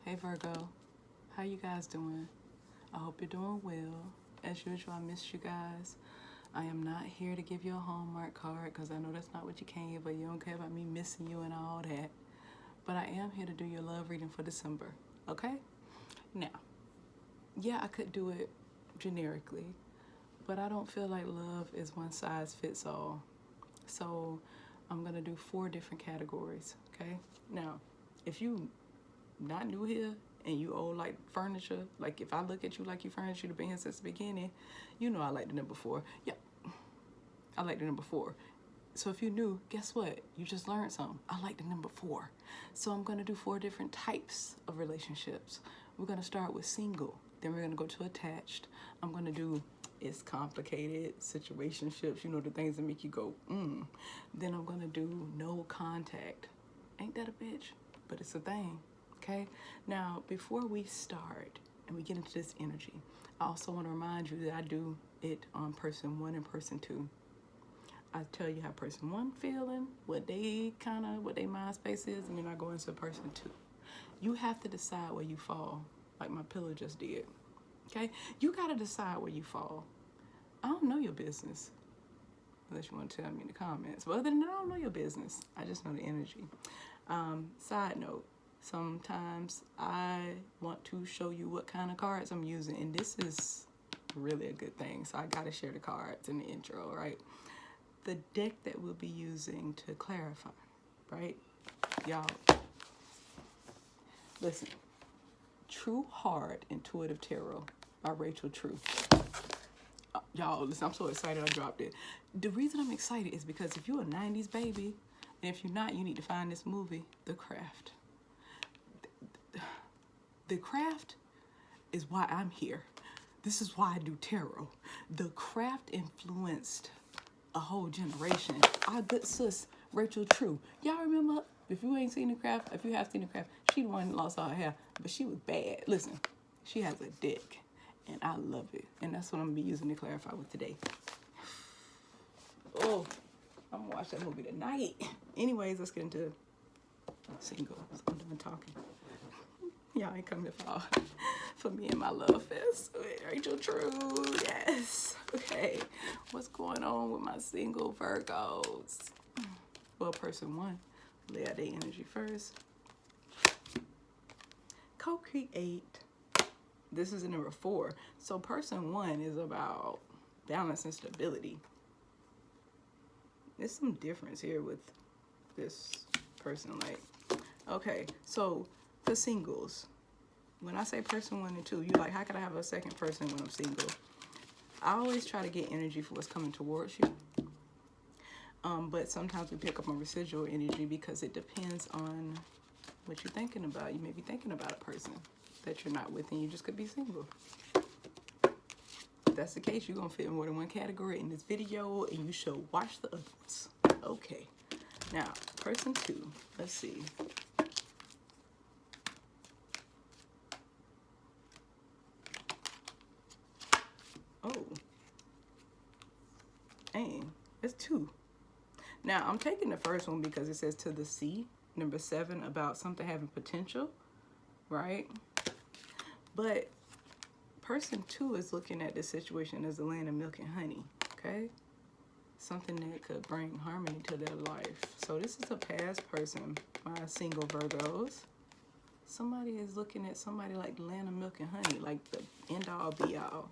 Hey Virgo, how you guys doing? I hope you're doing well. As usual, I missed you guys. I am not here to give you a Hallmark card because I know that's not what you came, but you don't care about me missing you and all that. But I am here to do your love reading for December, okay? Now, yeah, I could do it generically, but I don't feel like love is one size fits all. So I'm gonna do 4 different categories, okay? Now, if you not new here and you old like furniture, like if I look at you like you furniture, you've been here since the beginning, you know I like the number 4. Yeah, I like the number 4. So if you're new, guess what? You just learned something. I like the number 4. So I'm gonna do 4 different types of relationships. We're gonna start with single, then we're gonna go to attached. I'm gonna do it's complicated, situationships, you know, the things that make you go, Then I'm gonna do no contact. Ain't that a bitch? But it's a thing. Okay, now before we start and we get into this energy, I also want to remind you that I do it on person 1 and person 2. I tell you how person 1 feeling, what they mind space is, and then I go into person 2. You have to decide where you fall, like my pillow just did. Okay, you got to decide where you fall. I don't know your business, unless you want to tell me in the comments. But other than that, I don't know your business. I just know the energy. Side note. Sometimes I want to show you what kind of cards I'm using, and this is really a good thing, so I gotta share the cards in the intro, right? The deck that we'll be using to clarify, right? Y'all, listen. True Heart Intuitive Tarot by Rachel True. Y'all, listen, I'm so excited I dropped it. The reason I'm excited is because if you're a 90s baby, and if you're not, you need to find this movie, The Craft. The Craft is why I'm here. This is why I do tarot. The Craft influenced a whole generation. Our good sis, Rachel True. Y'all remember? If you ain't seen The Craft, if you have seen The Craft, she the one that lost all her hair, but she was bad. Listen, she has a dick, and I love it. And that's what I'm gonna be using to clarify with today. Oh, I'm gonna watch that movie tonight. Anyways, let's get into singles. I'm done talking. Y'all ain't coming to fall for me and my love fest. Rachel True, yes. Okay, what's going on with my single Virgos? Well, person 1, lay out their energy first. Co-create. This is number 4. So person 1 is about balance and stability. There's some difference here with this person. Like, okay, so for singles, when I say person 1 and 2, you like, how can I have a second person when I'm single? I always try to get energy for what's coming towards you. But sometimes we pick up on residual energy because it depends on what you're thinking about. You may be thinking about a person that you're not with and you just could be single. If that's the case, you're going to fit in more than one category in this video and you should watch the other ones. Okay. Now, person 2, let's see. Oh, dang, it's 2. Now, I'm taking the first one because it says to the sea, number 7, about something having potential, right? But person 2 is looking at this situation as the land of milk and honey, okay? Something that could bring harmony to their life. So this is a past person, my single Virgos. Somebody is looking at somebody like the land of milk and honey, like the end all be all.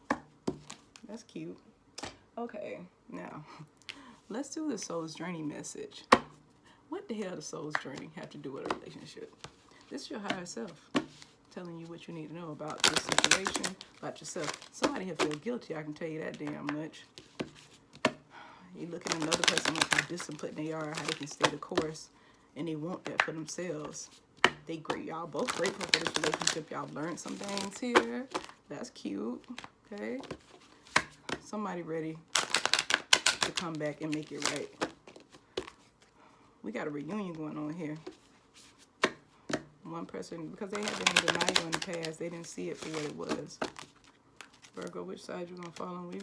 That's cute. Okay, now let's do the soul's journey message. What the hell does soul's journey have to do with a relationship? This is your higher self telling you what you need to know about this situation, about yourself. Somebody here feel guilty, I can tell you that damn much. You look at another person, look how disciplined they are, how they can stay the course, and they want that for themselves. They great, y'all both grateful for this relationship. Y'all learned some things here. That's cute, okay? Somebody ready to come back and make it right. We got a reunion going on here. One person, because they have been in denial in the past, they didn't see it for what it was. Virgo, which side you gonna fall on? We,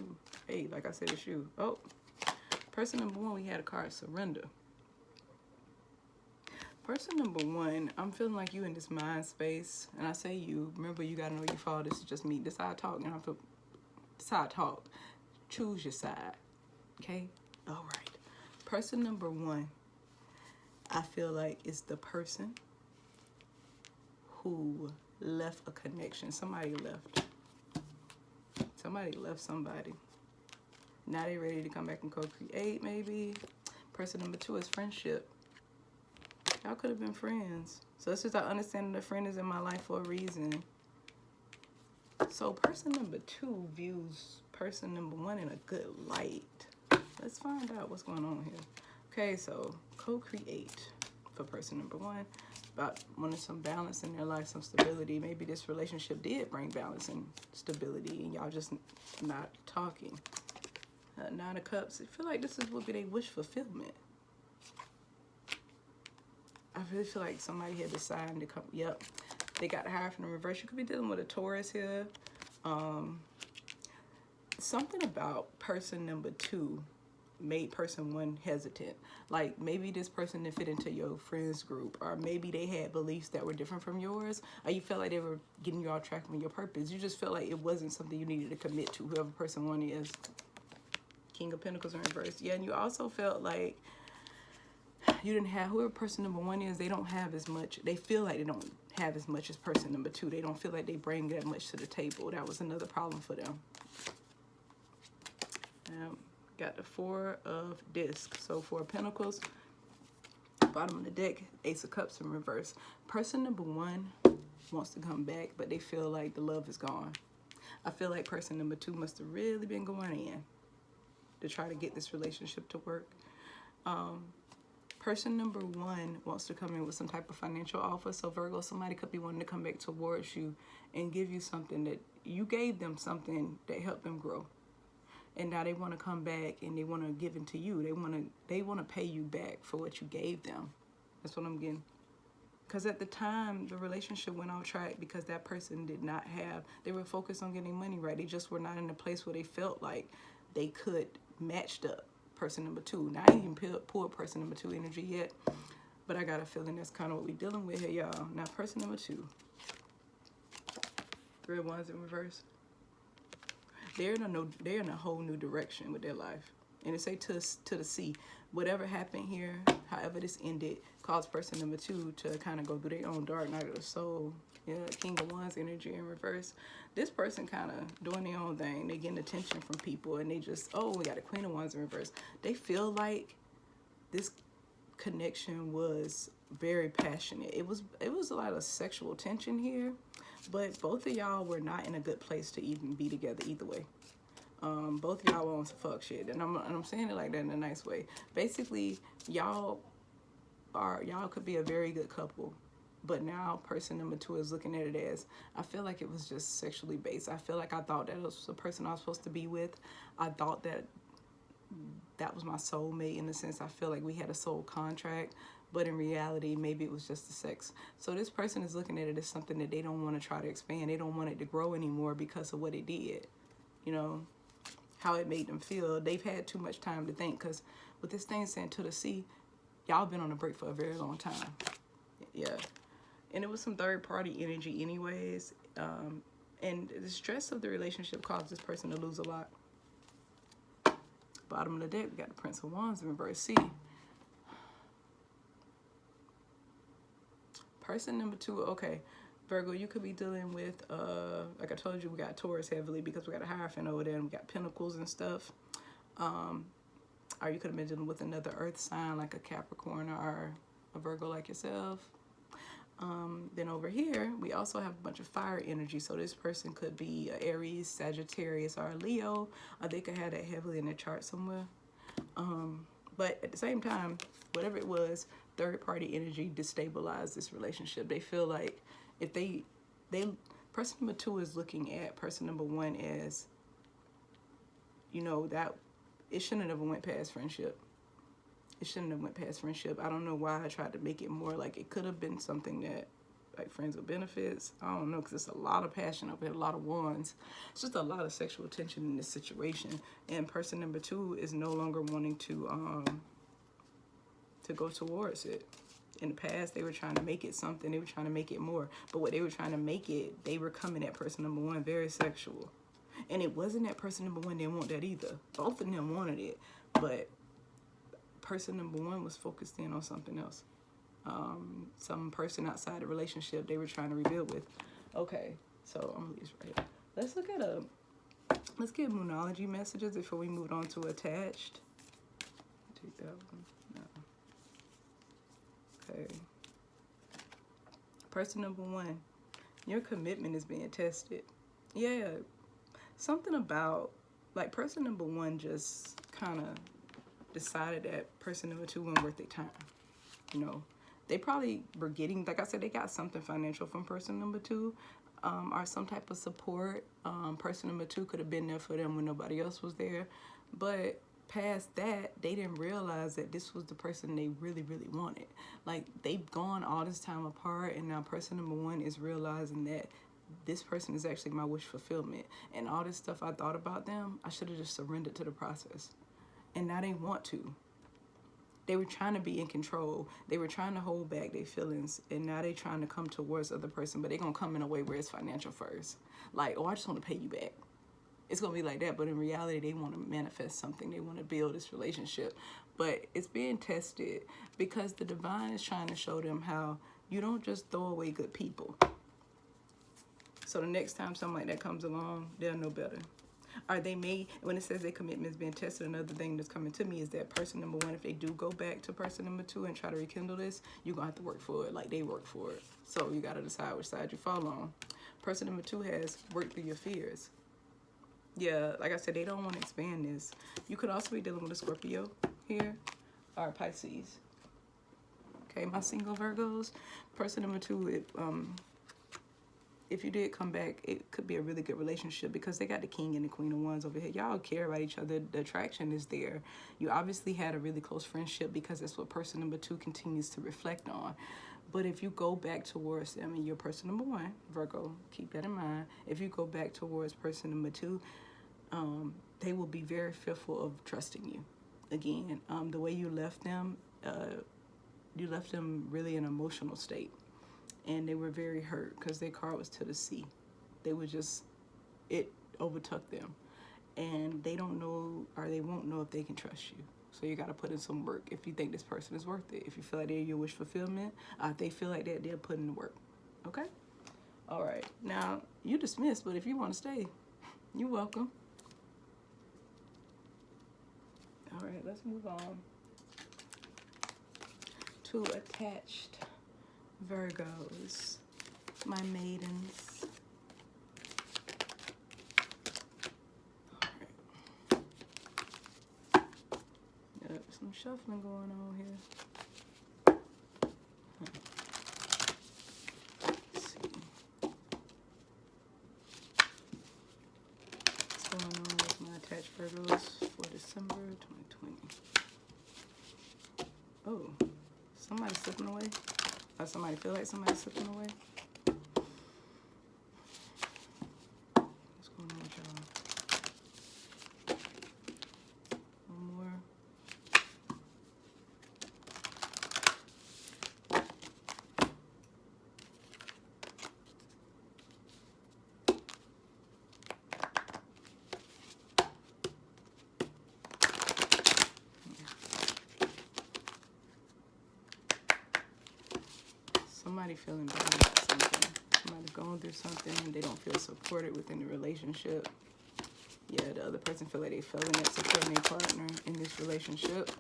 hey, like I said, it's you. Oh, person number 1, we had a card, surrender. Person number one, I'm feeling like you in this mind space, and I say you. Remember, you gotta know your fault. This is just me. This is how I talk, and this is how I talk. Choose your side, okay? All right. Person number one, I feel like is the person who left a connection. Somebody left. Somebody left somebody. Now they ready to come back and co-create, maybe. Person number two is friendship. Y'all could have been friends. So it's just I understand that a friend is in my life for a reason. So person number two views person number one in a good light. Let's find out what's going on here. Okay, so co-create for person number one. About wanting some balance in their life, some stability. Maybe this relationship did bring balance and stability, and y'all just not talking. Nine of Cups. I feel like this is what they wish fulfillment. I really feel like somebody had decided to come. Yep, they got the Hierophant in reverse. You could be dealing with a Taurus here. Something about person number two made person one hesitant. Like maybe this person didn't fit into your friends group, or maybe they had beliefs that were different from yours, or you felt like they were getting you off track from your purpose. You just felt like it wasn't something you needed to commit to, whoever person one is. King of Pentacles in reverse. Yeah, and you also felt like you didn't have, whoever person number one is, they don't have as much. They feel like they don't have as much as person number two. They don't feel like they bring that much to the table. That was another problem for them. Got the Four of Discs. So Four of Pentacles. Bottom of the deck, Ace of Cups in reverse. Person number one wants to come back, but they feel like the love is gone. I feel like person number two must have really been going in to try to get this relationship to work. Person number one wants to come in with some type of financial offer. So Virgo, somebody could be wanting to come back towards you and give you something that you gave them, something that helped them grow. And now they want to come back and they want to give it to you. They want to pay you back for what you gave them. That's what I'm getting. Because at the time, the relationship went off track because that person did not have, they were focused on getting money right. They just were not in a place where they felt like they could match up person number two. Now, I ain't even pulled person number two energy yet, but I got a feeling that's kind of what we're dealing with here, y'all. Now, person number two. Three of Wands in reverse. They're in a whole new direction with their life. And it say to the sea. Whatever happened here, however this ended, caused person number two to kind of go through their own dark night of the soul. Yeah, King of Wands energy in reverse. This person kind of doing their own thing. They getting attention from people, and they just, oh, we got a Queen of Wands in reverse. They feel like this connection was very passionate. It was a lot of sexual tension here, but both of y'all were not in a good place to even be together either way. Both of y'all were on some fuck shit, and I'm saying it like that in a nice way. Basically, y'all could be a very good couple, but now person number two is looking at it as, I feel like it was just sexually based. I feel like I thought that was the person I was supposed to be with. I thought that was my soulmate in the sense I feel like we had a soul contract, but in reality, maybe it was just the sex. So this person is looking at it as something that they don't want to try to expand. They don't want it to grow anymore because of what it did, you know, how it made them feel. They've had too much time to think, because with this thing saying to the sea, y'all been on a break for a very long time. Yeah. And it was some third party energy anyways. And the stress of the relationship caused this person to lose a lot. Bottom of the deck, we got the Prince of Wands in reverse. See, person number two, okay, Virgo, you could be dealing with, like I told you, we got Taurus heavily because we got a Hierophant over there and we got Pentacles and stuff. Or you could have been dealing with another earth sign like a Capricorn or a Virgo like yourself. Then over here, we also have a bunch of fire energy. So this person could be a Aries, Sagittarius, or a Leo, or they could have that heavily in their chart somewhere. But at the same time, whatever it was, third party energy destabilized this relationship. They feel like if person number two is looking at person number one as, you know, that it shouldn't have went past friendship. It shouldn't have went past friendship. I don't know why I tried to make it more like it could have been something that, like friends with benefits. I don't know, because it's a lot of passion up here, a lot of wands. It's just a lot of sexual tension in this situation. And person number two is no longer wanting to go towards it. In the past, they were trying to make it something. They were trying to make it more. But what they were trying to make it, they were coming at person number one very sexual. And it wasn't that person number one didn't want that either. Both of them wanted it. But person number one was focused in on something else. Some person outside the relationship they were trying to rebuild with. Okay, so I'm gonna leave this right here. Let's get moonology messages before we move on to attached. Take that one. No. Okay. Person number one, your commitment is being tested. Yeah, something about, like, person number one just kind of decided that person number two wasn't worth their time. You know, they probably were getting, like I said, they got something financial from person number two, or some type of support. Person number two could have been there for them when nobody else was there. But past that, they didn't realize that this was the person they really, really wanted. Like, they've gone all this time apart, and now person number one is realizing that this person is actually my wish fulfillment. And all this stuff I thought about them, I should have just surrendered to the process. And now they want to. They were trying to be in control. They were trying to hold back their feelings. And now they're trying to come towards the other person, but they're going to come in a way where it's financial first. Like, oh, I just want to pay you back. It's going to be like that, but in reality, they want to manifest something. They want to build this relationship. But it's being tested because the divine is trying to show them how you don't just throw away good people. So the next time something like that comes along, they'll know better. Or they may, when it says their commitment is being tested, another thing that's coming to me is that person number one, if they do go back to person number two and try to rekindle this, you're going to have to work for it like they work for it. So you got to decide which side you fall on. Person number two has worked through your fears. Yeah, like I said, they don't want to expand this. You could also be dealing with a Scorpio here, or Pisces. Okay, my single Virgos. Person number two, if you did come back, it could be a really good relationship because they got the King and the Queen of Wands over here. Y'all care about each other. The attraction is there. You obviously had a really close friendship because that's what person number two continues to reflect on. But if you go back towards, I mean, you're person number one, Virgo, keep that in mind. If you go back towards person number two, they will be very fearful of trusting you. Again, the way you left them really in an emotional state. And they were very hurt because their car was to the sea. They were just, it overtook them. And they don't know, or they won't know if they can trust you. So you got to put in some work if you think this person is worth it. If you feel like they're your wish fulfillment, if they feel like that, they'll put in the work. Okay? All right. Now, you dismissed, but if you want to stay, you're welcome. All right, let's move on to attached Virgos, my maidens. All right. Yep, some shuffling going on here. Let's see. What's going on with my attached Virgos for December 2020? Oh, somebody's slipping away. Or somebody feel like somebody's slipping away. What's going on with y'all? One more. Somebody feeling bad about something. Somebody's going through something and they don't feel supported within the relationship. Yeah, the other person feel like they failing at supporting their partner in this relationship.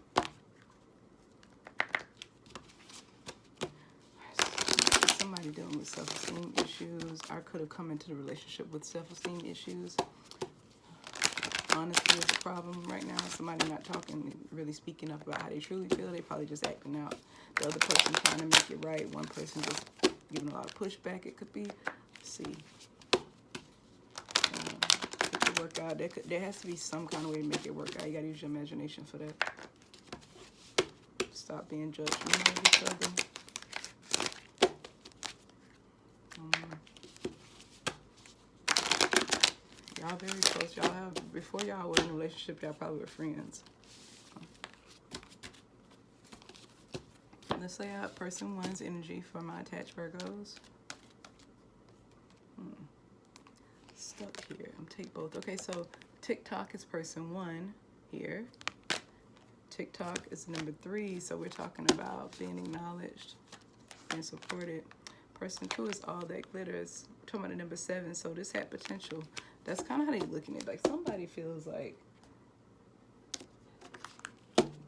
Somebody dealing with self-esteem issues. I could have come into the relationship with self-esteem issues. Honesty is a problem right now. Somebody not talking, really speaking up about how they truly feel. They probably just acting out. The other person trying to make it right. One person just giving a lot of pushback. It could be. Let's see. It could work out. There has to be some kind of way to make it work out. You got to use your imagination for that. Stop being judgmental of each other. Y'all very close. Y'all have, before y'all were in a relationship, y'all probably were friends. Let's lay out person one's energy for my attached Virgos. Stuck here. I'm take both. Okay, so TikTok is person one here. TikTok is number 3, so we're talking about being acknowledged and supported. Person 2 is all that glitters. We're talking about the number 7, so this had potential. That's kind of how they looking at it. Like somebody feels like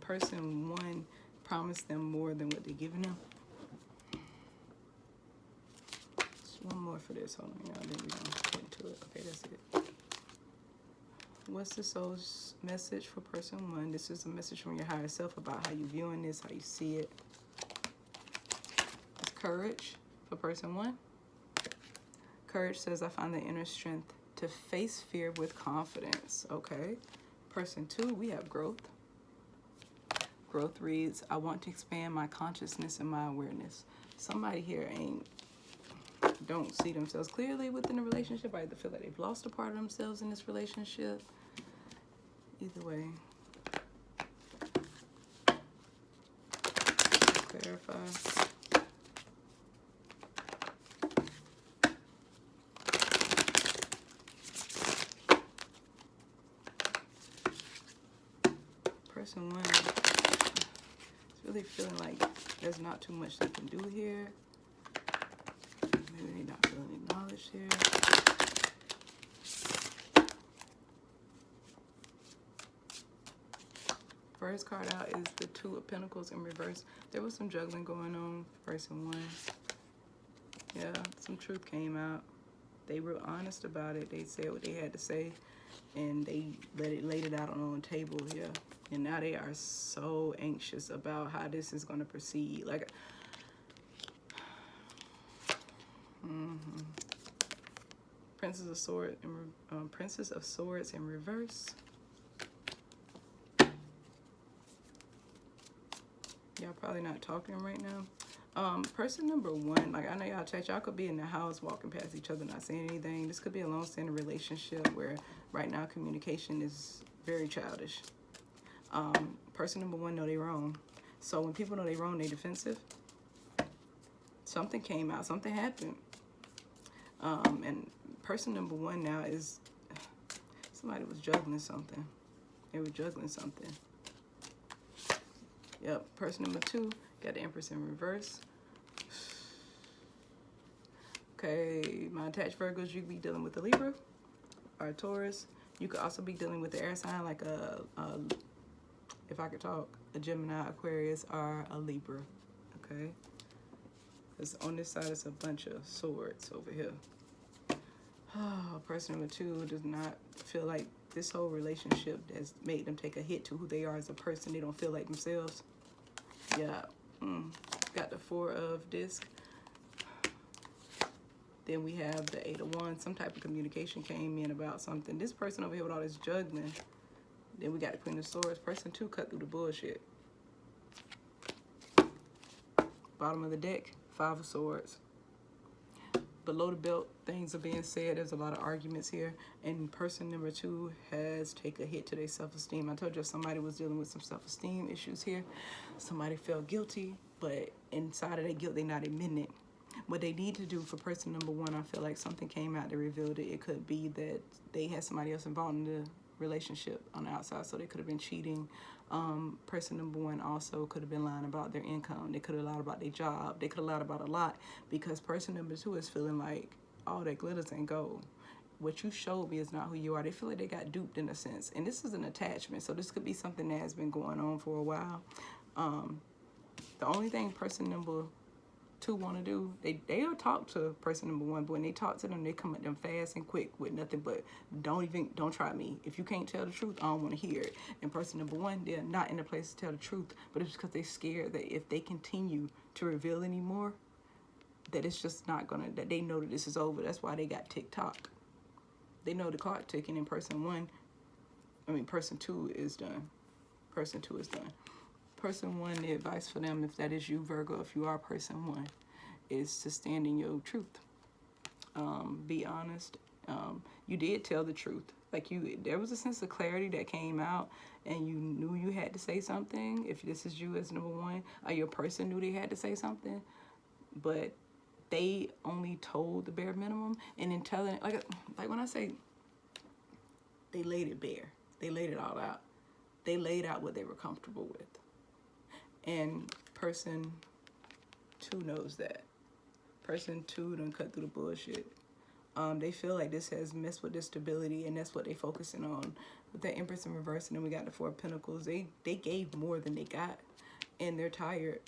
person 1 promised them more than what they're giving them. Just one more for this. Hold on, y'all. Then we're gonna get into it. Okay, that's it. What's the soul's message for person 1? This is a message from your higher self about how you're viewing this, how you see it. It's courage for person 1. Courage says, I find the inner strength to face fear with confidence. Okay. Person 2, we have growth. Growth reads, I want to expand my consciousness and my awareness. Somebody here don't see themselves clearly within a relationship. I either feel like they've lost a part of themselves in this relationship. Either way. Clarify. Person 1 is really feeling like there's not too much they can do here. Maybe they're not feeling acknowledged here. First card out is the 2 of Pentacles in reverse. There was some juggling going on for person 1. Yeah, some truth came out. They were honest about it. They said what they had to say, and they laid it out on the table here. And now they are so anxious about how this is going to proceed. Like, Princess of Swords in reverse. Y'all probably not talking right now. Person number 1, like I know y'all chat, y'all could be in the house walking past each other, not saying anything. This could be a long-standing relationship where right now communication is very childish. Person number 1 know they wrong. So when people know they wrong, they defensive. Something came out, something happened. And person number 1 now is, somebody was juggling something. They were juggling something. Yep, person number 2 got the Empress in reverse. Okay, my attached Virgos, you could be dealing with a Libra or a Taurus. You could also be dealing with the air sign like if I could talk, a Gemini, Aquarius, or a Libra. Okay, because on this side is a bunch of swords over here. Oh, person number 2 does not feel like this whole relationship has made them take a hit to who they are as a person. They don't feel like themselves. Yeah. Got the 4 of disc. Then we have the 8 of Wands. Some type of communication came in about something. This person over here with all this juggling. Then we got the Queen of Swords. Person 2 cut through the bullshit. Bottom of the deck, 5 of Swords. Below the belt, things are being said. There's a lot of arguments here. And person number 2 has taken a hit to their self-esteem. I told you somebody was dealing with some self-esteem issues here. Somebody felt guilty, but inside of that guilt, they're not admitting it. What they need to do for person number 1, I feel like something came out that revealed it. It could be that they had somebody else involved in the relationship on the outside, so they could have been cheating. Person number 1 also could have been lying about their income. They could have lied about their job. They could have lied about a lot, because person number 2 is feeling like all that glitters ain't gold. What you showed me is not who you are. They feel like they got duped in a sense, and this is an attachment, so this could be something that has been going on for a while. The only thing person number 2 want to do, they'll talk to person number 1, but when they talk to them, they come at them fast and quick with nothing but don't try me. If you can't tell the truth, I don't want to hear it. And person number 1, they're not in a place to tell the truth, but it's because they're scared that if they continue to reveal anymore, that it's just not gonna, that they know that this is over. That's why they got TikTok. They know the clock ticking, and person 2 is done. Person 2 is done. Person 1, the advice for them, if that is you, Virgo, if you are person 1, is to stand in your truth. be honest. You did tell the truth. Like there was a sense of clarity that came out, and you knew you had to say something. If this is you as number one, or your person knew they had to say something, but they only told the bare minimum. And in telling, like when I say they laid it bare, they laid it all out. They laid out what they were comfortable with. And person two knows that. Person two done cut through the bullshit. They feel like this has messed with their stability, and that's what they focusing on. With that Empress in reverse, and then we got the Four of Pentacles. They gave more than they got, and they're tired.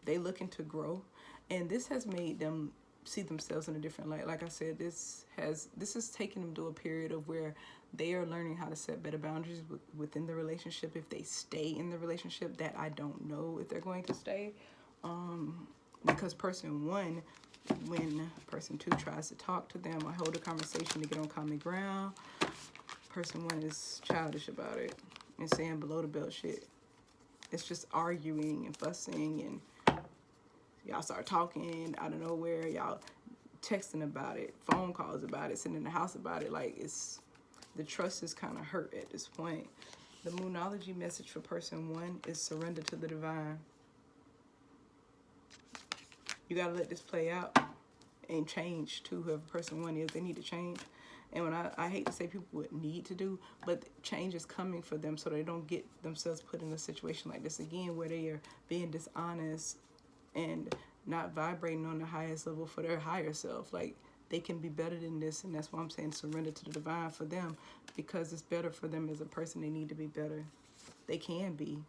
They looking to grow, and this has made them see themselves in a different light. Like I said, this is taking them to a period of where they are learning how to set better boundaries within the relationship. If they stay in the relationship, that I don't know if they're going to stay, because person one, when person two tries to talk to them or hold a conversation to get on common ground, person one is childish about it and saying below the belt shit. It's just arguing and fussing, and y'all start talking out of nowhere. Y'all texting about it, phone calls about it, sitting in the house about it. Like, the trust is kind of hurt at this point. The Moonology message for person one is surrender to the divine. You got to let this play out and change to whoever person one is. They need to change. And when I hate to say people would need to do, but change is coming for them so they don't get themselves put in a situation like this again, where they are being dishonest and not vibrating on the highest level for their higher self. Like, they can be better than this, and that's why I'm saying surrender to the divine for them, because it's better for them as a person. They need to be better. They can be.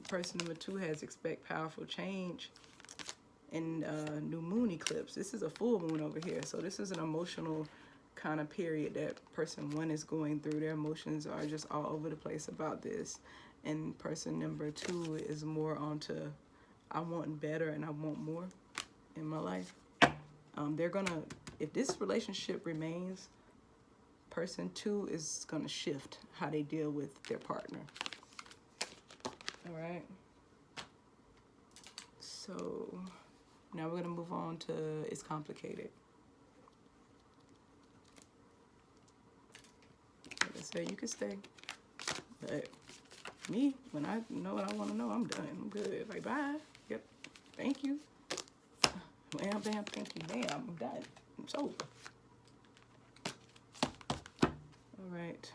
Person number two has expect powerful change in new moon eclipse. This is a full moon over here, so this is an emotional kind of period that person one is going through. Their emotions are just all over the place about this, and person number two is more onto I want better and I want more in my life. They're gonna, if this relationship remains, person two is gonna shift how they deal with their partner. All right, so now we're gonna move on to it's complicated. Like I said, you can stay, but me, when I know what I want to know, I'm done. I'm good. Like, bye. Yep. Thank you. Bam, bam, thank you. Bam, I'm done. I'm sober. All right.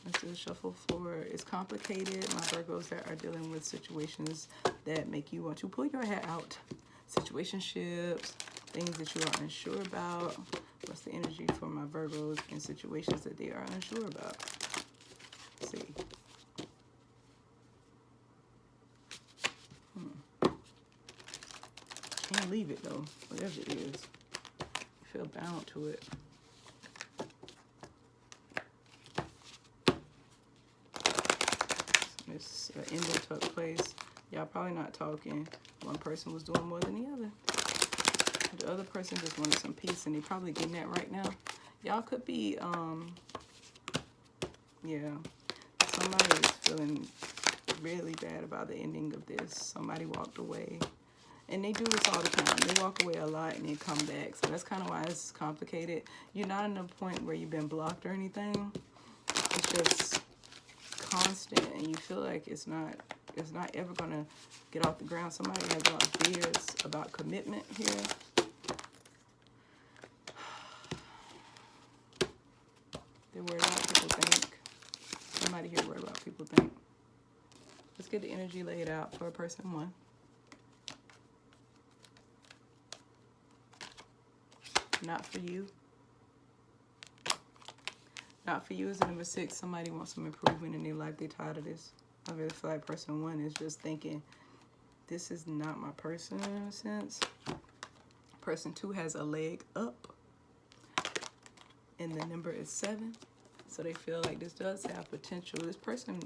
Let's do a shuffle for it's complicated. My Virgos that are dealing with situations that make you want to pull your head out. Situationships, things that you are unsure about. What's the energy for my Virgos in situations that they are unsure about? Let's see. Can't leave it though, whatever it is. You feel bound to it. This ending took place. Y'all probably not talking. One person was doing more than the other. The other person just wanted some peace, and they probably getting that right now. Y'all could be, yeah. Somebody is feeling really bad about the ending of this. Somebody walked away. And they do this all the time. They walk away a lot and they come back. So that's kind of why it's complicated. You're not in a point where you've been blocked or anything. It's just constant, and you feel like it's not ever gonna get off the ground. Somebody has a lot of fears about commitment here. They're worried about what people think. Somebody here worried about what people think. Let's get the energy laid out for person one. Not for you. Not for you is number 6. Somebody wants some improvement in their life. They're tired of this. I really feel like person one is just thinking, this is not my person in a sense. Person two has a leg up. And the number is 7. So they feel like this does have potential. This person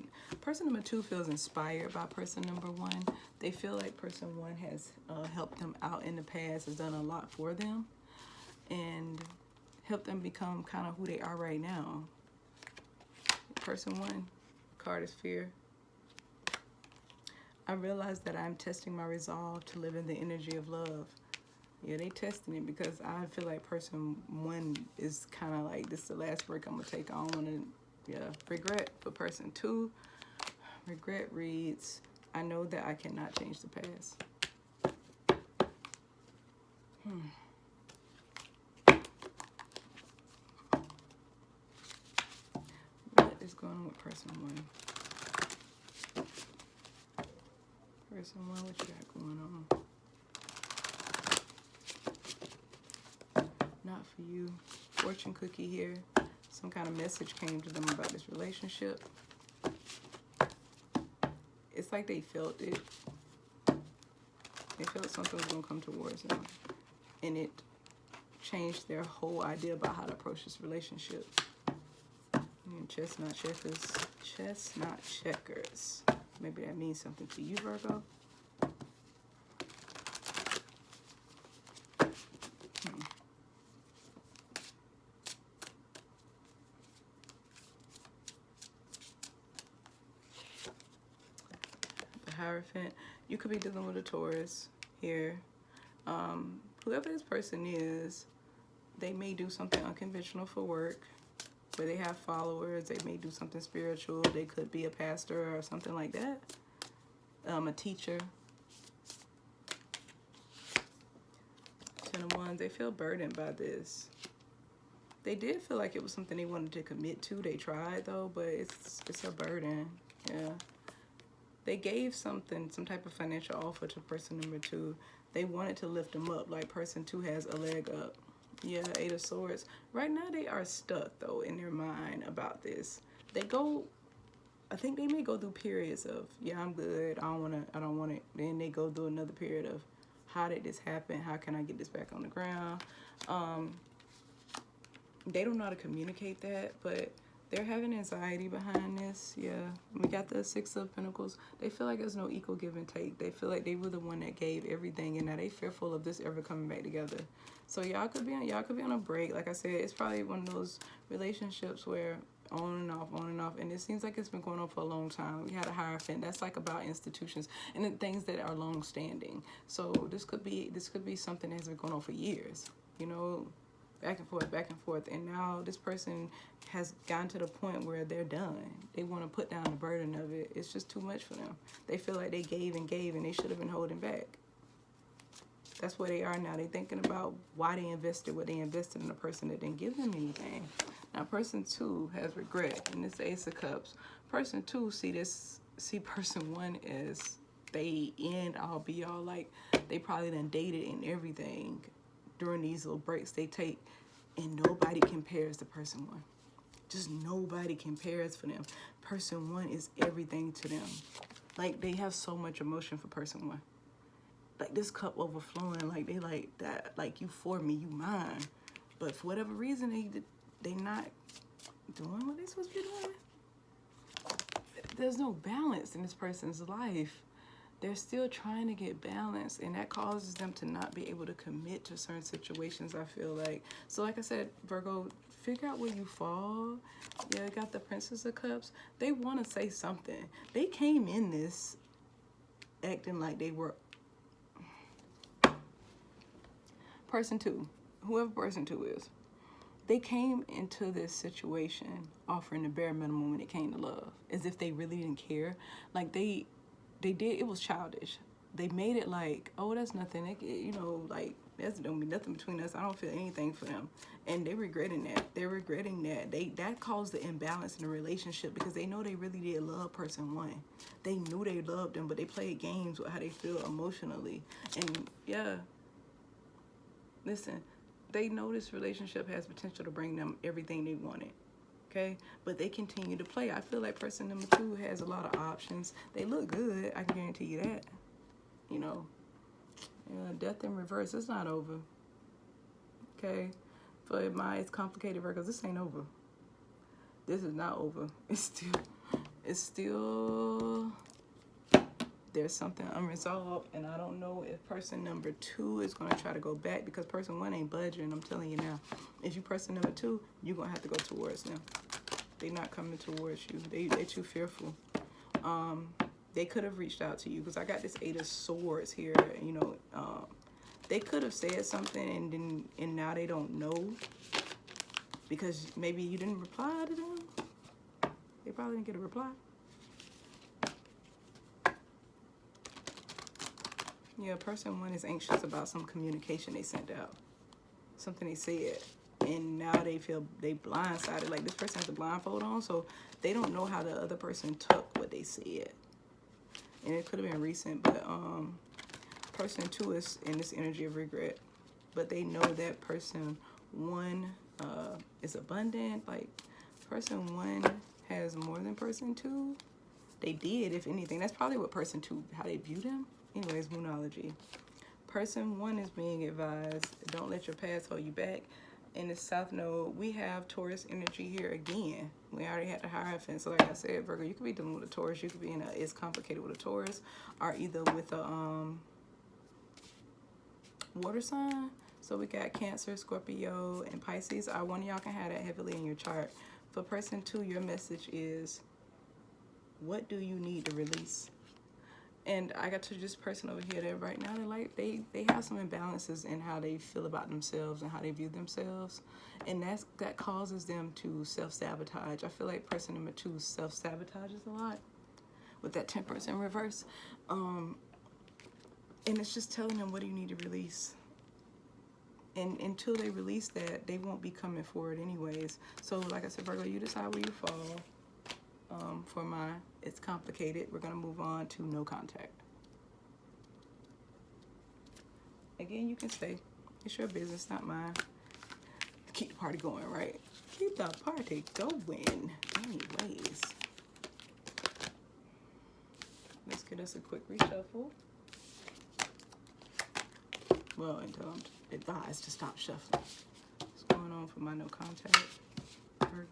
number 2 feels inspired by person number 1. They feel like person 1 has helped them out in the past, has done a lot for them, and helped them become kind of who they are right now. Person 1, card is fear. I realize that I'm testing my resolve to live in the energy of love. Yeah, they testing it because I feel like person 1 is kind of like, this is the last break I'm going to take. I don't want to, regret. But person 2, regret reads, I know that I cannot change the past. What is going on with person 1? Person 1, what you got going on? Not for you. Fortune cookie here. Some kind of message came to them about this relationship. It's like they felt it. They felt something was going to come towards them. And it changed their whole idea about how to approach this relationship. And chestnut checkers. Chestnut checkers. Maybe that means something to you, Virgo. Hierophant. You could be dealing with a Taurus here. Whoever this person is, they may do something unconventional for work, where they have followers. They may do something spiritual. They could be a pastor or something like that. A teacher. 10 of Wands. They feel burdened by this. They did feel like it was something they wanted to commit to. They tried though, but it's a burden. Yeah. They gave some type of financial offer to person number 2. They wanted to lift them up, like person 2 has a leg up. Yeah, 8 of Swords. Right now they are stuck though in their mind about this. I think they may go through periods of, yeah, I'm good, I don't want it. Then they go through another period of, how did this happen? How can I get this back on the ground? They don't know how to communicate that, but they're having anxiety behind this. Yeah, we got the 6 of Pentacles. They feel like there's no equal give and take. They feel like they were the one that gave everything, and now they fearful of this ever coming back together. So y'all could be on a break. Like I said, it's probably one of those relationships where on and off, and it seems like it's been going on for a long time. We had a Hierophant. That's like about institutions and the things that are long standing. So this could be something that has been going on for years. You know. Back and forth, and now this person has gotten to the point where they're done. They want to put down the burden of it. It's just too much for them. They feel like they gave and they should have been holding back. That's where they are now. They're thinking about why they invested what they invested in a person that didn't give them anything. Now, person 2 has regret, and this Ace of Cups. Person 2 see person 1 as they end all be all. Like, they probably done dated and everything during these little breaks they take, and nobody compares to person 1. Just nobody compares for them. Person 1 is everything to them. Like, they have so much emotion for person 1. Like, this cup overflowing, like they like that, like, you for me, you mine. But for whatever reason, they not doing what they supposed to be doing. There's no balance in this person's life. They're still trying to get balance, and that causes them to not be able to commit to certain situations, I feel like. So like I said, Virgo, figure out where you fall. Yeah, got the Princess of Cups. They want to say something. They came in this acting like they were. Person 2, whoever person 2 is, they came into this situation offering the bare minimum when it came to love, as if they really didn't care. Like they did, it was childish. They made it like, oh, that's nothing. Like, that's don't be nothing between us. I don't feel anything for them. And they're regretting that. They're regretting that. That caused the imbalance in the relationship, because they know they really did love person 1. They knew they loved them, but they played games with how they feel emotionally. And yeah, listen, they know this relationship has potential to bring them everything they wanted. Okay, but they continue to play. I feel like person number 2 has a lot of options. They look good, I can guarantee you that. You know, death in reverse. It's not over. Okay, for it's complicated Virgos. This ain't over. This is not over. It's still. There's something unresolved, and I don't know if person number 2 is going to try to go back, because person 1 ain't budging. I'm telling you now. If you person number 2, you're going to have to go towards them. They're not coming towards you. They're too fearful. They could have reached out to you, because I got this 8 of Swords here. You know, they could have said something and now they don't know because maybe you didn't reply to them. They probably didn't get a reply. Yeah, person one is anxious about some communication they sent out, something they said, and now they feel they blindsided. Like this person has a blindfold on, so they don't know how the other person took what they said. And it could have been recent, but person two is in this energy of regret, but they know that person one is abundant. Like person one has more than person two. They did, if anything. That's probably what person two, how they view them. Anyways, Moonology. Person one is being advised, don't let your past hold you back. In the South Node, we have Taurus energy here again. We already had the Hierophant. So like I said, Virgo, you could be dealing with a Taurus. You could be in a, it's complicated with a Taurus. Or either with a water sign. So we got Cancer, Scorpio, and Pisces. One of y'all can have that heavily in your chart. For person two, your message is, what do you need to release? And I got to this person over here that right now they have some imbalances in how they feel about themselves and how they view themselves, and that causes them to self-sabotage. I feel like person number two self-sabotages a lot with that Temperance in reverse, and it's just telling them, what do you need to release? And until they release that, they won't be coming forward anyways. So like I said, Virgo, you decide where you fall. For my, it's complicated. We're going to move on to no contact. Again, you can stay. It's your business, not mine. Keep the party going, right? Keep the party going. Anyways. Let's get us a quick reshuffle. Well, until I'm advised to stop shuffling. What's going on for my no contact? Virgo.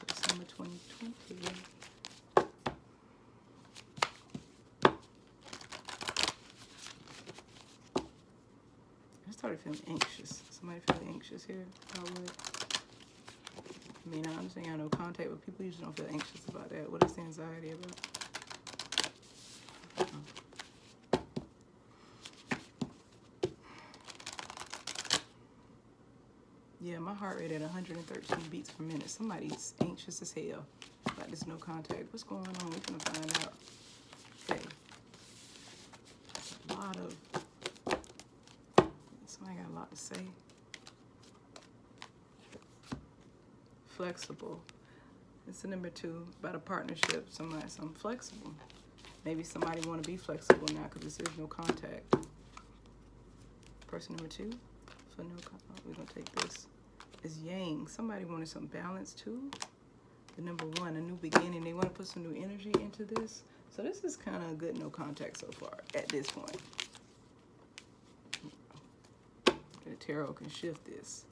December 2020. I started feeling anxious. Somebody feeling anxious here? I would. I mean, I understand I no contact, but people usually don't feel anxious about that. What is the anxiety about? Yeah, my heart rate at 113 beats per minute. Somebody's anxious as hell about this no contact. What's going on? We're gonna find out. Okay. A lot of, somebody got a lot to say. Flexible. It's the number two, about a partnership. Something flexible. Maybe somebody want to be flexible now because this is no contact. Person number two, for no contact. We're gonna take this. Is Yang. Somebody wanted some balance too. The number one, a new beginning. They want to put some new energy into this. So this is kind of a good no contact so far at this point. The tarot can shift this.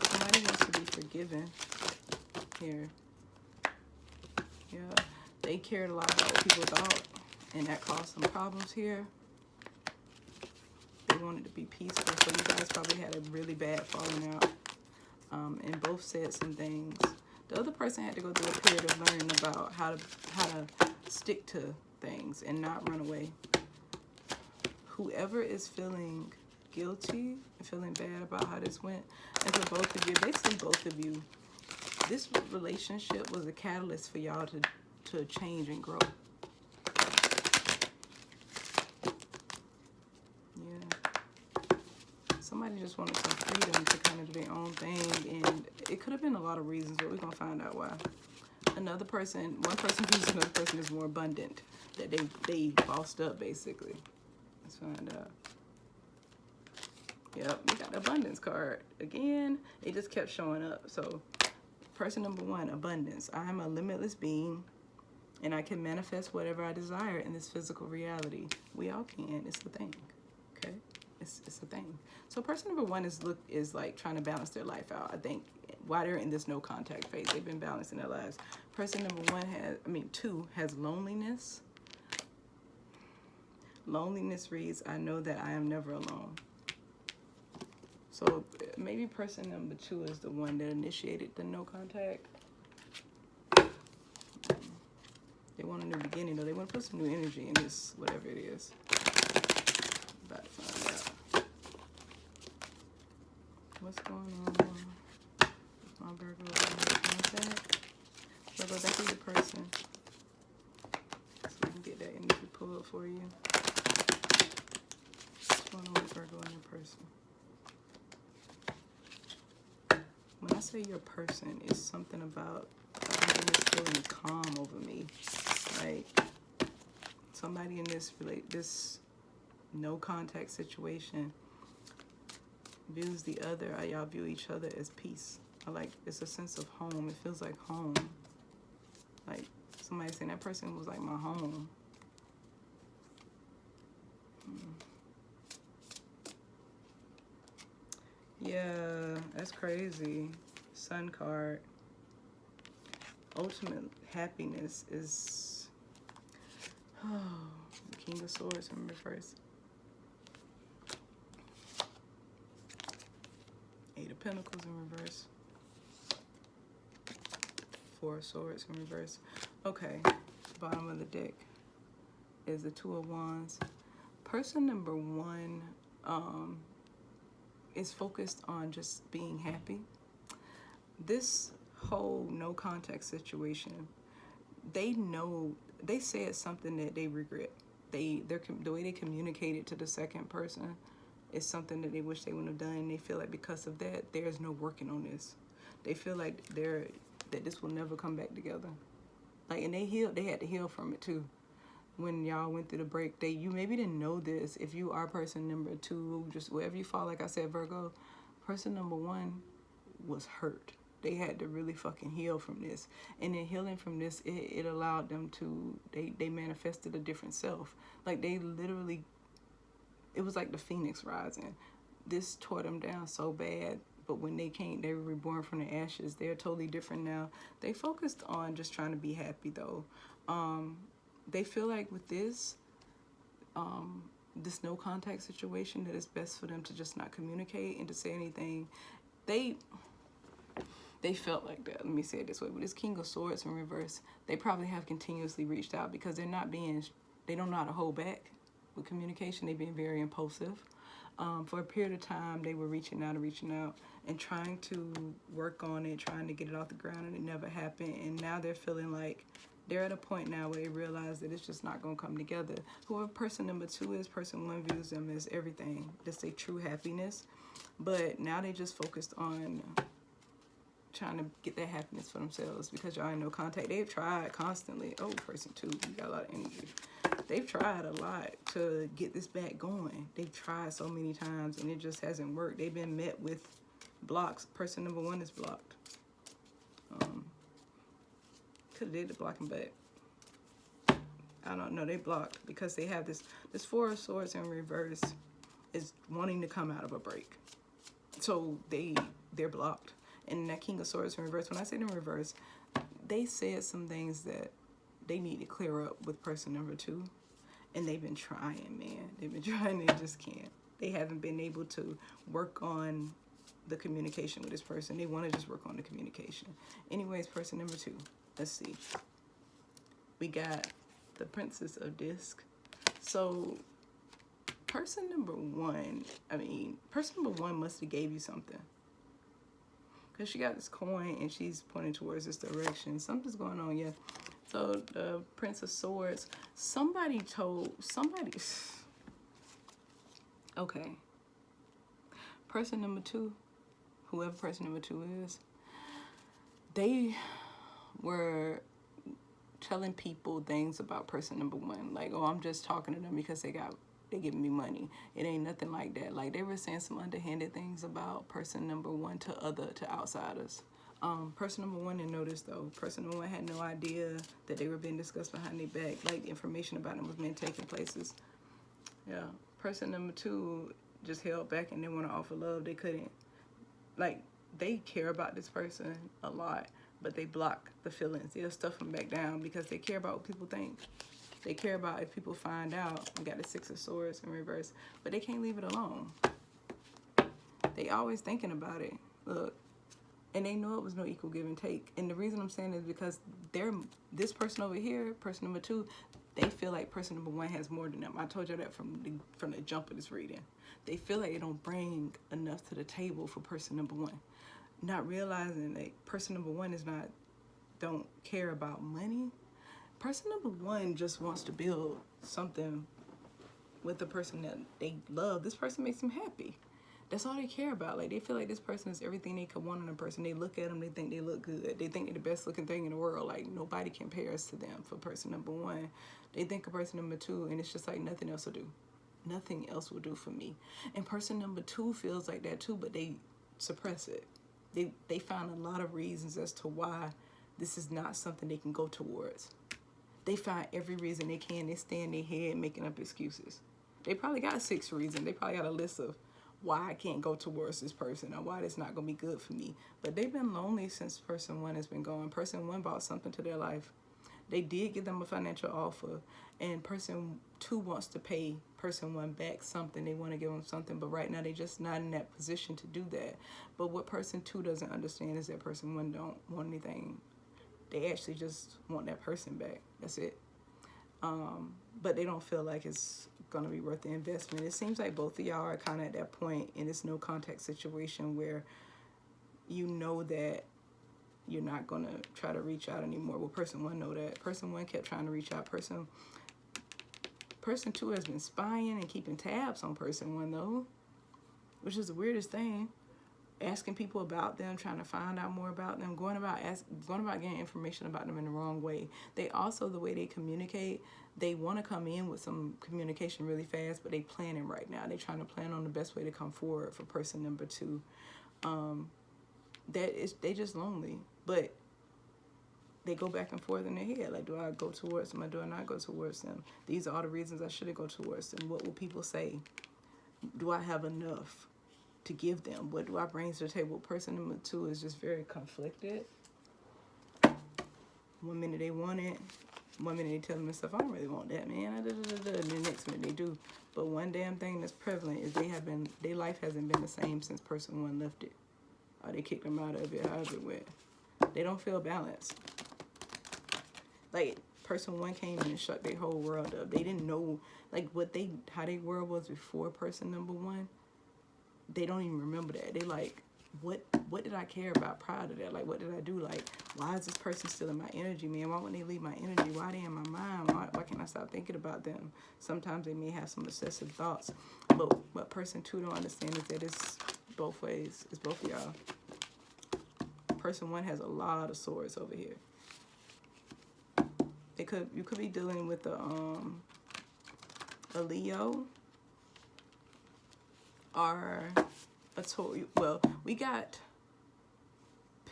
Somebody wants to be forgiven here. Yeah, they cared a lot about what people thought, and that caused some problems here. They wanted to be peaceful, so you guys probably had a really bad falling out, and both said some things. The other person had to go through a period of learning about how to stick to things and not run away. Whoever is feeling guilty and feeling bad about how this went, and for both of you, basically both of you, this relationship was a catalyst for y'all to change and grow. Somebody just wanted some freedom to kind of do their own thing, and it could have been a lot of reasons, but we're gonna find out why. Another person, one person views another person is more abundant, that they bossed up basically. Let's find out. Yep, we got the abundance card again. It just kept showing up. So person number one, abundance. I am a limitless being, and I can manifest whatever I desire in this physical reality. We all can. It's the thing. Okay. It's a thing. So person number one is like trying to balance their life out. I think while they're in this no contact phase, they've been balancing their lives. Person number two has loneliness. Loneliness reads, I know that I am never alone. So maybe person number two is the one that initiated the no contact. They want a new beginning, though. They want to put some new energy in this, whatever it is. About to find out. What's going on? My Virgo contact. Virgo, that is the person. So we can get that energy pulled for you. What's going on with Virgo and your person? When I say your person, it's something about something that's feeling calm over me. Like somebody in this no contact situation views the other, y'all view each other as peace. It's a sense of home. It feels like home. Like somebody saying that person was like my home. Yeah, that's crazy. Sun card. Ultimate happiness is the King of Swords in reverse. Eight of Pentacles in reverse. Four of Swords in reverse. Okay, bottom of the deck is the Two of Wands. Person number one is focused on just being happy. This whole no contact situation, they know, they said something that they regret. The way they communicated to the second person is something that they wish they wouldn't have done. They feel like because of that, there's no working on this. They feel like that this will never come back together. And they had to heal from it too. When y'all went through the break, you maybe didn't know this. If you are person number two, just wherever you fall, like I said, Virgo, person number one was hurt. They had to really fucking heal from this. And in healing from this, it allowed them to, they manifested a different self. They literally, it was like the phoenix rising. This tore them down so bad. But when they came, they were reborn from the ashes. They're totally different now. They focused on just trying to be happy though. They feel like with this no contact situation, that it's best for them to just not communicate and to say anything. They felt like that. Let me say it this way. With this King of Swords in reverse, they probably have continuously reached out because they don't know how to hold back with communication. They've been very impulsive. For a period of time, they were reaching out and trying to work on it, trying to get it off the ground, and it never happened. And now they're feeling like they're at a point now where they realize that it's just not going to come together. Whoever person number two is, person one views them as everything. That's their true happiness. But now they just focused on trying to get that happiness for themselves because y'all in no contact. They've tried constantly. Oh, person two, you got a lot of energy. They've tried a lot to get this back going. They've tried so many times and it just hasn't worked. They've been met with blocks. Person number one is blocked. Could have did the blocking, but I don't know. They blocked because they have this Four of Swords in reverse is wanting to come out of a break. So they're blocked. And that King of Swords in reverse, when I say in reverse, they said some things that they need to clear up with person number two. And they've been trying, man. They've been trying, they just can't. They haven't been able to work on the communication with this person. They want to just work on the communication. Anyways, person number two. Let's see. We got the Princess of Disc. So person number one must have gave you something. Because she got this coin and she's pointing towards this direction. Something's going on, yeah. So the Prince of Swords, somebody. Okay. Person number two, whoever person number two is, they were telling people things about person number one. Like, oh, I'm just talking to them because they giving me money. It ain't nothing like that. Like, they were saying some underhanded things about person number one to outsiders. Person number one didn't know this though. Person number one had no idea that they were being discussed behind their back. Like, information about them was being taken places. Yeah. Person number two just held back and didn't want to offer love. They couldn't. Like, they care about this person a lot, but they block the feelings. They'll stuff them back down because they care about what people think. They care about if people find out. We got the Six of Swords in reverse, but they can't leave it alone. They always thinking about it. Look, And they know it was no equal give and take. And the reason I'm saying is because this person over here, person number 2, they feel like person number 1 has more than them. I told you that from the jump of this reading. They feel like they don't bring enough to the table for person number 1. Not realizing that person number 1 don't care about money. Person number 1 just wants to build something with the person that they love. This person makes them happy. That's all they care about. Like, they feel like this person is everything they could want in a person. They look at them, they think they look good. They think they're the best looking thing in the world. Like, nobody compares to them for person number 1. They think of person number 2, and it's just like nothing else will do. Nothing else will do for me. And person number 2 feels like that too, but they suppress it. They find a lot of reasons as to why this is not something they can go towards. They find every reason they can. They stay in their head making up excuses. They probably got 6 reasons. They probably got a list of why I can't go towards this person or why it's not going to be good for me. But they've been lonely since person 1 has been gone. Person 1 brought something to their life. They did give them a financial offer, and person 2 wants to pay person 1 back something. They want to give them something, but right now they're just not in that position to do that. But what person 2 doesn't understand is that person 1 don't want anything. They actually just want that person back. That's it. But they don't feel like it's going to be worth the investment. It seems like both of y'all are kind of at that point in this no contact situation where you know that you're not going to try to reach out anymore. Well, person 1 know that. Person 1 kept trying to reach out. Person 2 has been spying and keeping tabs on person 1 though, which is the weirdest thing. Asking people about them, trying to find out more about them, going about getting information about them in the wrong way. They also, the way they communicate, they want to come in with some communication really fast, but they planning right now. They trying to plan on the best way to come forward for person number 2. They just lonely, but they go back and forth in their head. Like, do I go towards them or do I not go towards them? These are all the reasons I shouldn't go towards them. What will people say? Do I have enough to give them? What do I bring to the table? Person number 2 is just very conflicted. One minute they want it, one minute they tell themselves, I don't really want that, man. And the next minute they do. But one damn thing that's prevalent is their life hasn't been the same since person 1 left it. Or they kicked them out of it, however it went. They don't feel balanced. Like, person 1 came in and shut their whole world up. They didn't know, like, how their world was before person number 1. They don't even remember that. They like, what did I care about prior to that? Like, what did I do? Like, why is this person still in my energy, man? Why wouldn't they leave my energy? Why are they in my mind? Why can't I stop thinking about them? Sometimes they may have some obsessive thoughts. But what person 2 don't understand is that it's both ways. It's both of y'all. Person 1 has a lot of swords over here. You could be dealing with a Leo or a Taurus. Well, we got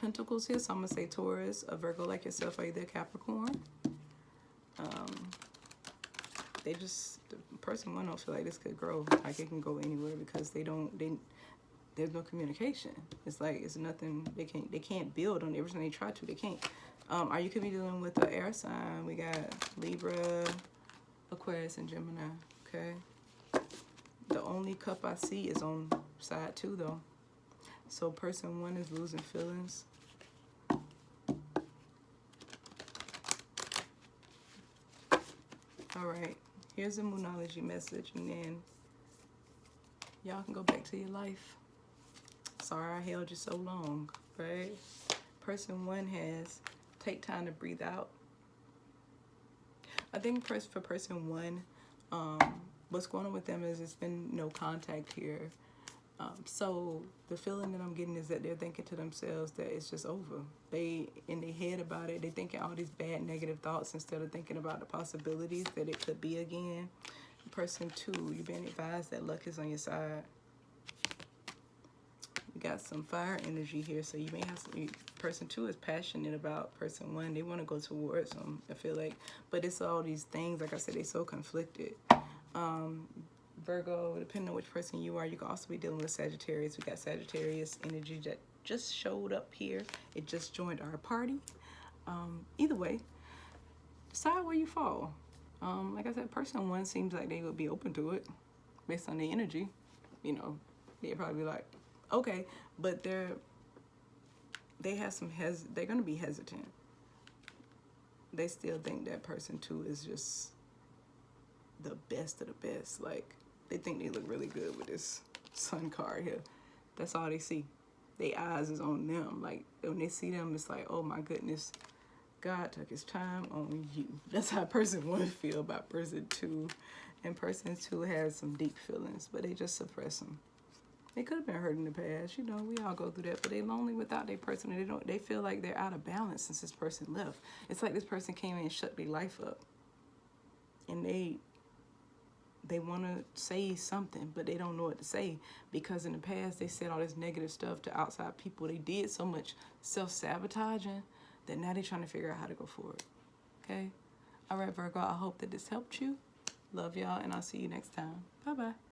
Pentacles here, so I'm gonna say Taurus, a Virgo like yourself, or either Capricorn. Person 1 don't feel like this could grow. Like, it can go anywhere because there's no communication. It's like it's nothing. They can't build on everything they try to. They can't. Or you could be dealing with the air sign. We got Libra, Aquarius, and Gemini. Okay. The only cup I see is on side 2 though. So person 1 is losing feelings. All right. Here's a Moonology message, and then y'all can go back to your life. Sorry I held you so long, right? Person 1 has take time to breathe out. I think for person 1, what's going on with them is it's been no contact here. So the feeling that I'm getting is that they're thinking to themselves that it's just over. They, in their head about it, they thinking all these bad negative thoughts instead of thinking about the possibilities that it could be again. Person 2, you've been advised that luck is on your side. You got some fire energy here, so you may have some. Person 2 is passionate about person 1. They want to go towards them, I feel like. But it's all these things, like I said, they're so conflicted. Virgo, depending on which person you are, you can also be dealing with Sagittarius. We got Sagittarius energy that just showed up here. It just joined our party. Either way, decide where you fall. Like I said, person 1 seems like they would be open to it based on their energy. You know, they'd probably be like, okay, but they're they have some they're going to be hesitant. They still think that person too is just the best of the best. Like, they think they look really good with this sun card here. That's all they see. Their eyes is on them. Like, when they see them, it's like, oh my goodness, God took his time on you. That's how person one feel about person two. And person two has some deep feelings, but they just suppress them. They could have been hurt in the past. You know, we all go through that, but they lonely without their person. And they feel like they're out of balance since this person left. It's like this person came in and shut their life up. And they want to say something, but they don't know what to say, because in the past they said all this negative stuff to outside people. They did so much self-sabotaging that now they're trying to figure out how to go forward. Okay? All right, Virgo, I hope that this helped you. Love y'all, and I'll see you next time. Bye-bye.